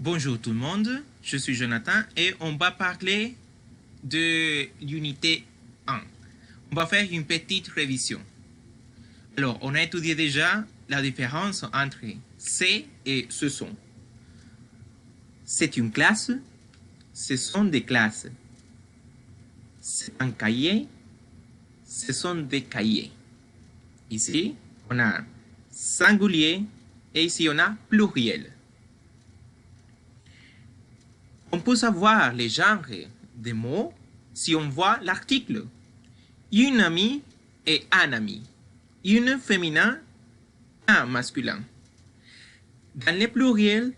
Bonjour tout le monde, je suis Jonathan et on va parler de l'unité 1. On va faire une petite révision. Alors, on a étudié déjà la différence entre c'est et ce sont. C'est une classe, ce sont des classes. C'est un cahier, ce sont des cahiers. Ici, on a singulier et ici, on a pluriel. On peut savoir les genres des mots si on voit l'article. Une amie et un ami. Une féminin, un masculin. Dans les pluriels,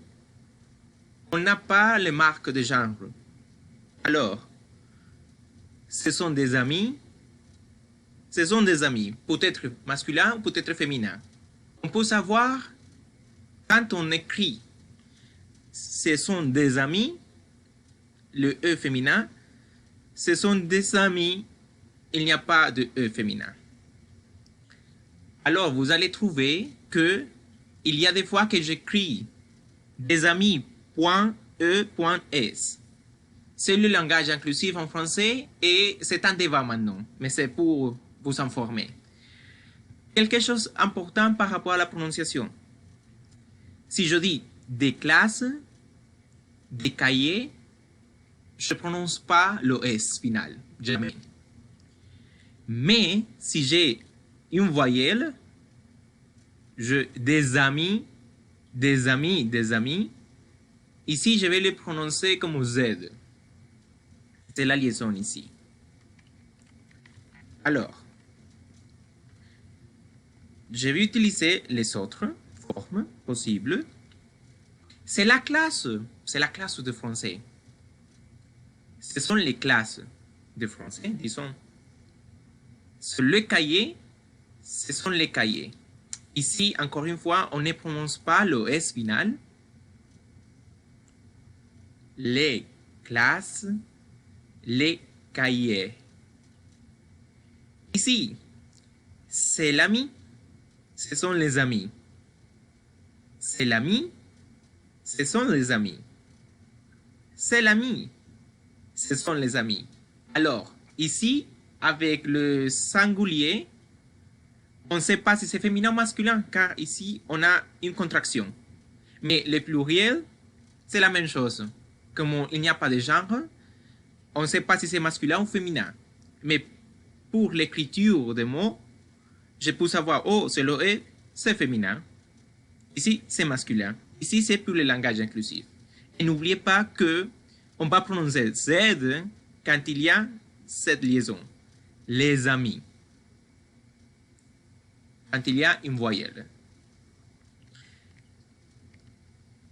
on n'a pas les marques de genre. Alors, ce sont des amis, peut-être masculin ou peut-être féminin. On peut savoir quand on écrit ce sont des amis, le E féminin, ce sont des amis, il n'y a pas de E féminin. Alors, vous allez trouver que il y a des fois que j'écris des amis.e.s. C'est le langage inclusif en français et c'est un débat maintenant, mais c'est pour vous informer. Quelque chose d'important par rapport à la prononciation. Si je dis des classes, des cahiers, je ne prononce pas le S final, jamais. Mais si j'ai une voyelle, des amis, ici je vais le prononcer comme Z. C'est la liaison ici. Alors, je vais utiliser les autres formes possibles. C'est la classe de français. Ce sont les classes de français, disons. Le cahier, ce sont les cahiers. Ici, encore une fois, on ne prononce pas le S final. Les classes, les cahiers. Ici, c'est l'ami, ce sont les amis. C'est l'ami, ce sont les amis. C'est l'ami, ce sont les amis. Alors, ici, avec le singulier, on ne sait pas si c'est féminin ou masculin, car ici, on a une contraction. Mais le pluriel, c'est la même chose. Comme il n'y a pas de genre, on ne sait pas si c'est masculin ou féminin. Mais pour l'écriture des mots, je peux savoir, oh, c'est le E, c'est féminin. Ici, c'est masculin. Ici, c'est pour le langage inclusif. Et n'oubliez pas que on va prononcer Z quand il y a cette liaison. Les amis. Quand il y a une voyelle.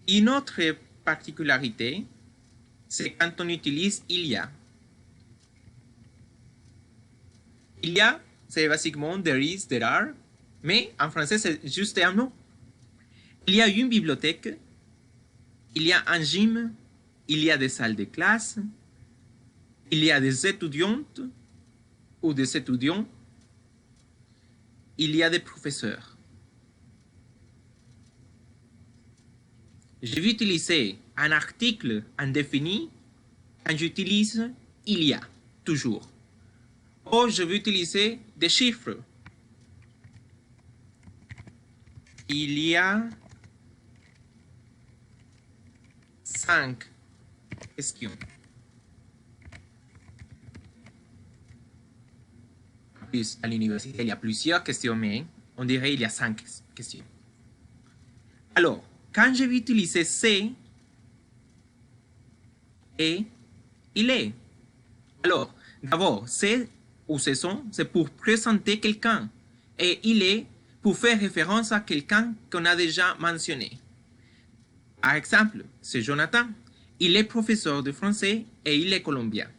Une autre particularité, c'est quand on utilise il y a. Il y a, c'est basiquement there is, there are, mais en français, c'est juste un nom. Il y a une bibliothèque, il y a un gym, il y a des salles de classe, il y a des étudiantes ou des étudiants, il y a des professeurs. Je vais utiliser un article indéfini quand j'utilise il y a, toujours. Ou je vais utiliser des chiffres. Il y a 5 questions. Plus, à l'université, il y a plusieurs questions, mais on dirait qu'il y a 5 questions. Alors, quand je vais utiliser c'est et il est. Alors, d'abord, c'est ou ce sont, c'est pour présenter quelqu'un. Et il est pour faire référence à quelqu'un qu'on a déjà mentionné. Par exemple, c'est Jonathan. Il est professeur de français et il est colombien.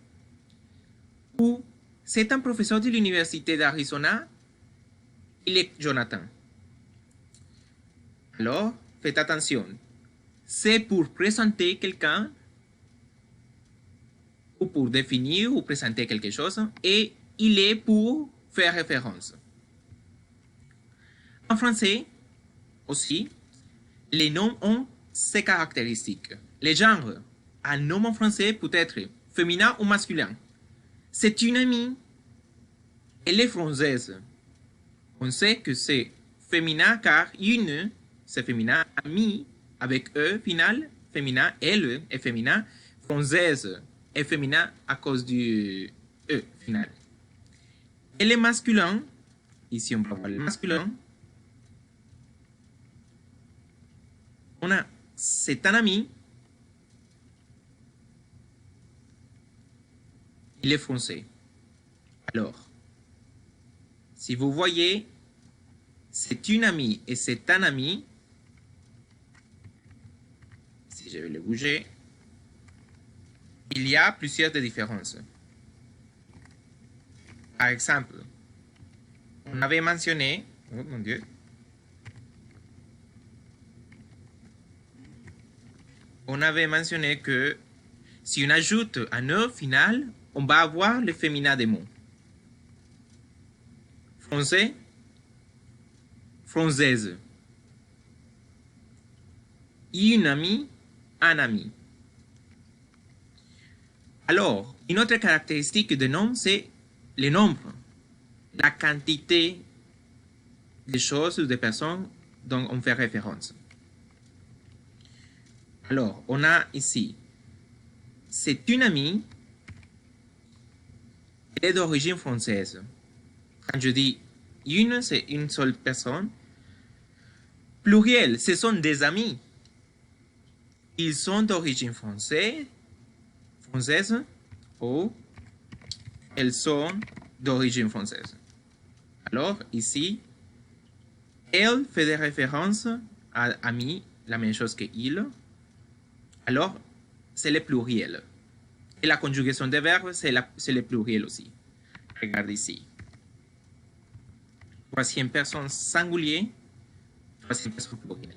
Ou c'est un professeur de l'université d'Arizona. Il est Jonathan. Alors, faites attention. C'est pour présenter quelqu'un ou pour définir ou présenter quelque chose et il est pour faire référence. En français, aussi, les noms ont ces caractéristiques. Les genres. Un nom en français peut être féminin ou masculin. C'est une amie. Elle est française. On sait que c'est féminin car une, c'est féminin, ami, avec E final, féminin, elle est féminin, française est féminin à cause du E final. Elle est masculin, ici on va voir le masculin. On a, c'est un ami, il est français. Alors, si vous voyez, c'est une amie et c'est un ami. Si je vais le bouger, il y a plusieurs différences. Par exemple, on avait mentionné, oh mon Dieu, on avait mentionné que si on ajoute un E final, on va avoir le féminin des mots. Français, française. Une amie, un ami. Alors, une autre caractéristique de nom, c'est le nombre, la quantité de choses ou de personnes dont on fait référence. Alors, on a ici, c'est une amie, elle est d'origine française. Quand je dis une, c'est une seule personne. Pluriel, ce sont des amis. Ils sont d'origine française ou elles sont d'origine française. Alors, ici, elle fait des références à ami, la même chose que il. Alors, c'est le pluriel. Et la conjugaison des verbes, c'est le pluriel aussi. Regarde ici. Troisième personne singulier, troisième personne pluriel.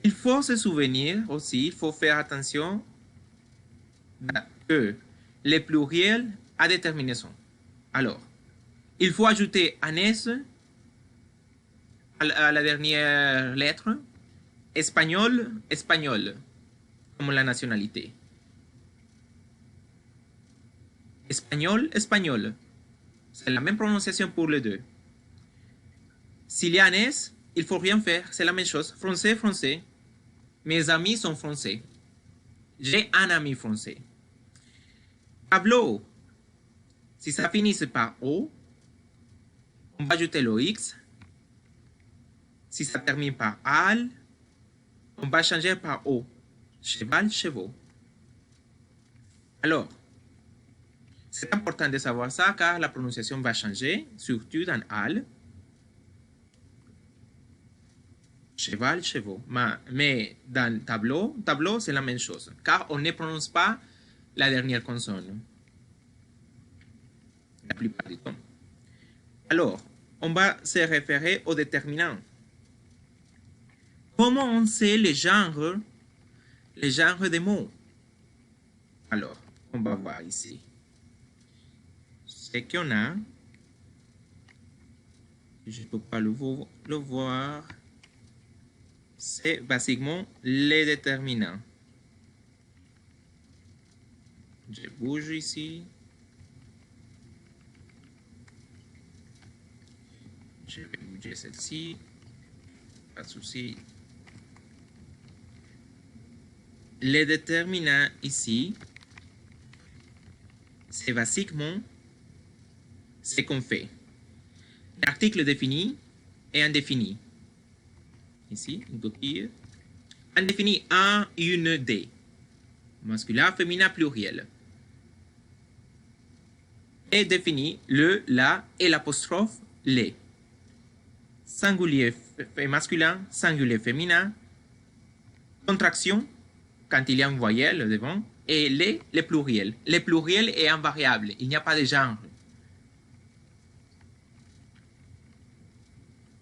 Il faut se souvenir aussi, il faut faire attention que les pluriels à déterminaison. Alors, il faut ajouter un S à la dernière lettre. Espagnol, espagnol, comme la nationalité. Espagnol, espagnol. C'est la même prononciation pour les deux. S'il y a un S, il ne faut rien faire, c'est la même chose. Français, français. Mes amis sont français. J'ai un ami français. Tableau. Si ça finit par O, on va ajouter le X. Si ça termine par al, on va changer par O. Cheval, chevaux. Alors, c'est important de savoir ça car la prononciation va changer, surtout dans al. Cheval, chevaux. Mais dans tableau, c'est la même chose car on ne prononce pas la dernière consonne. La plupart du temps. Alors, on va se référer au déterminant. Comment on sait les genres des mots? Alors, on va voir ici. Ce qu'on a, je ne peux pas le voir, c'est basiquement les déterminants. Je bouge ici. Je vais bouger celle-ci. Pas de souci. Les déterminants ici, c'est basiquement ce qu'on fait. L'article défini et indéfini. Ici, une coquille. Indéfini, un, une, des. Masculin, féminin, pluriel. Et défini, le, la et l'apostrophe, les. Singulier masculin, singulier féminin. Contraction, quand il y a une voyelle devant. Et les pluriels. Les pluriels est invariable, il n'y a pas de genre.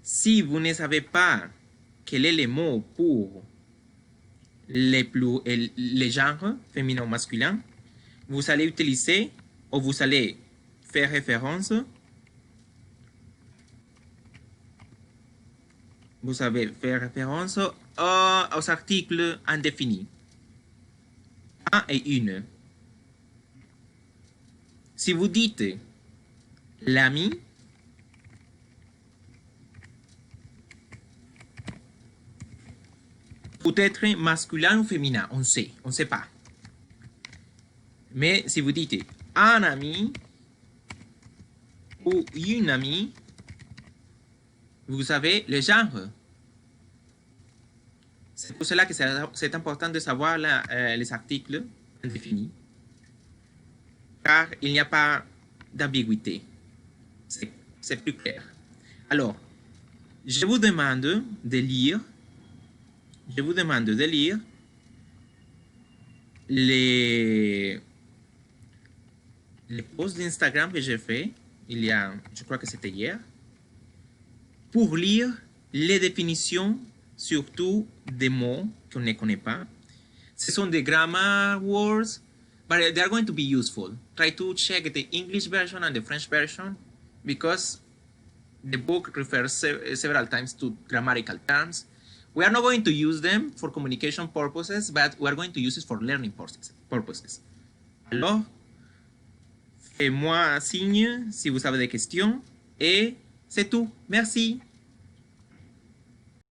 Si vous ne savez pas quel est le mot pour les genres, féminin ou masculin, vous allez utiliser ou vous allez faire référence. Vous savez faire référence aux articles indéfinis. Un et une. Si vous dites l'ami, peut être masculin ou féminin, on ne sait pas. Mais si vous dites un ami ou une amie, vous savez le genre. C'est pour cela que c'est important de savoir les articles indéfinis, car il n'y a pas d'ambiguïté. C'est plus clair. Alors, je vous demande de lire les posts d'Instagram que j'ai fait, je crois que c'était hier, pour lire les définitions, surtout des mots qu'on ne connaît pas. Ce sont des grammar words, but they are going to be useful. Try to check the English version and the French version, because the book refers several times to grammatical terms. We are not going to use them for communication purposes, but we are going to use it for learning purposes. Alors, fais-moi signe si vous avez des questions, et c'est tout. Merci.